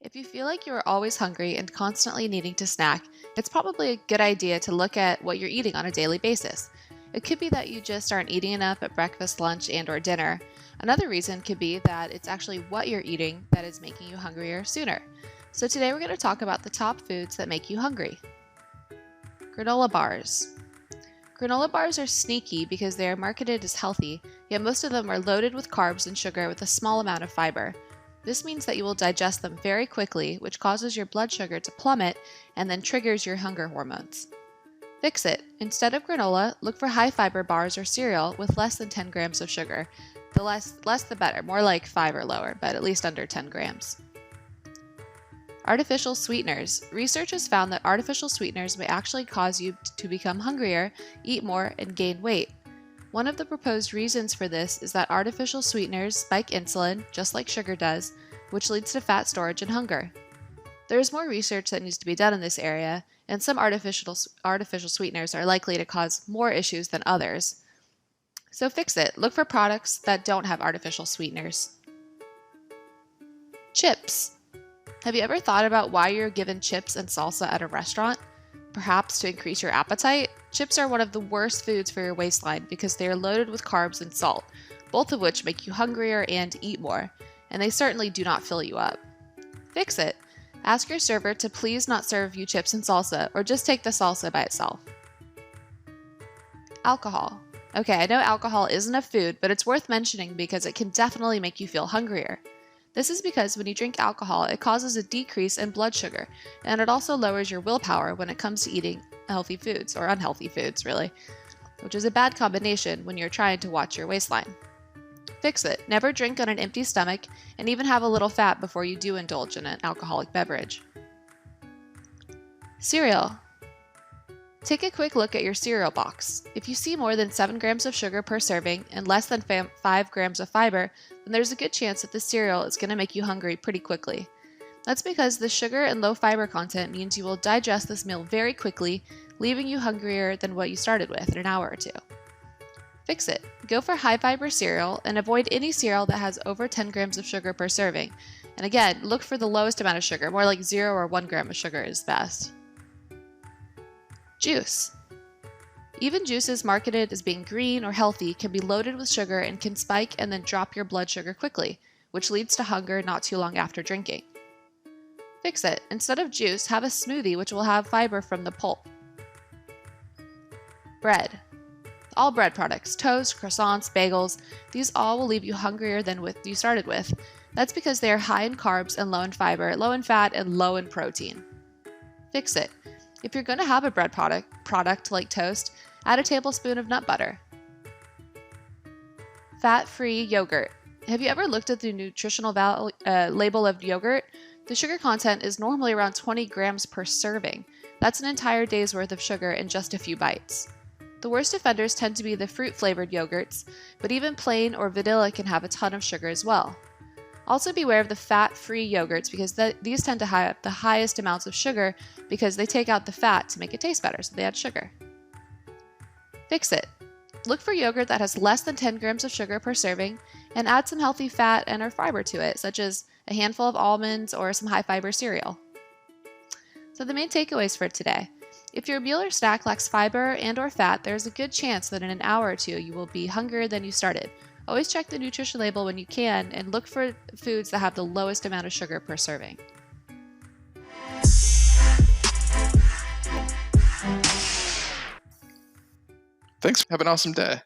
If you feel like you are always hungry and constantly needing to snack, it's probably a good idea to look at what you're eating on a daily basis. It could be that you just aren't eating enough at breakfast, lunch, and/or dinner. Another reason could be that it's actually what you're eating that is making you hungrier sooner. So today we're going to talk about the top foods that make you hungry. Granola bars. Granola bars are sneaky because they are marketed as healthy, yet most of them are loaded with carbs and sugar with a small amount of fiber. This means that you will digest them very quickly, which causes your blood sugar to plummet and then triggers your hunger hormones. Fix it. Instead of granola, look for high fiber bars or cereal with less than 10 grams of sugar. The less the better, more like 5 or lower, but at least under 10 grams. Artificial sweeteners. Research has found that artificial sweeteners may actually cause you to become hungrier, eat more, and gain weight. One of the proposed reasons for this is that artificial sweeteners spike insulin, just like sugar does, which leads to fat storage and hunger. There is more research that needs to be done in this area, and some artificial sweeteners are likely to cause more issues than others. So fix it. Look for products that don't have artificial sweeteners. Chips. Have you ever thought about why you're given chips and salsa at a restaurant? Perhaps to increase your appetite? Chips are one of the worst foods for your waistline because they are loaded with carbs and salt, both of which make you hungrier and eat more, and they certainly do not fill you up. Fix it. Ask your server to please not serve you chips and salsa, or just take the salsa by itself. Alcohol. Okay, I know alcohol isn't a food, but it's worth mentioning because it can definitely make you feel hungrier. This is because when you drink alcohol, it causes a decrease in blood sugar, and it also lowers your willpower when it comes to eating healthy foods, or unhealthy foods really, which is a bad combination when you're trying to watch your waistline. Fix it. Never drink on an empty stomach, and even have a little fat before you do indulge in an alcoholic beverage. Cereal. Take a quick look at your cereal box. If you see more than 7 grams of sugar per serving and less than 5 grams of fiber, then there's a good chance that the cereal is going to make you hungry pretty quickly. That's because the sugar and low fiber content means you will digest this meal very quickly, leaving you hungrier than what you started with in an hour or two. Fix it. Go for high fiber cereal and avoid any cereal that has over 10 grams of sugar per serving. And again, look for the lowest amount of sugar, more like 0 or 1 gram of sugar is best. Juice. Even juices marketed as being green or healthy can be loaded with sugar and can spike and then drop your blood sugar quickly, which leads to hunger not too long after drinking. Fix it. Instead of juice, have a smoothie which will have fiber from the pulp. Bread. All bread products, toast, croissants, bagels, these all will leave you hungrier than what you started with. That's because they are high in carbs and low in fiber, low in fat, and low in protein. Fix it. If you're going to have a bread product like toast, add a tablespoon of nut butter. Fat-free yogurt. Have you ever looked at the nutritional label of yogurt? The sugar content is normally around 20 grams per serving. That's an entire day's worth of sugar in just a few bites. The worst offenders tend to be the fruit-flavored yogurts, but even plain or vanilla can have a ton of sugar as well. Also beware of the fat-free yogurts because these tend to have the highest amounts of sugar because they take out the fat to make it taste better, so they add sugar. Fix it. Look for yogurt that has less than 10 grams of sugar per serving and add some healthy fat and or fiber to it, such as a handful of almonds or some high-fiber cereal. So the main takeaways for today. If your meal or snack lacks fiber and or fat, there's a good chance that in an hour or two you will be hungrier than you started. Always check the nutrition label when you can and look for foods that have the lowest amount of sugar per serving. Thanks. Have an awesome day.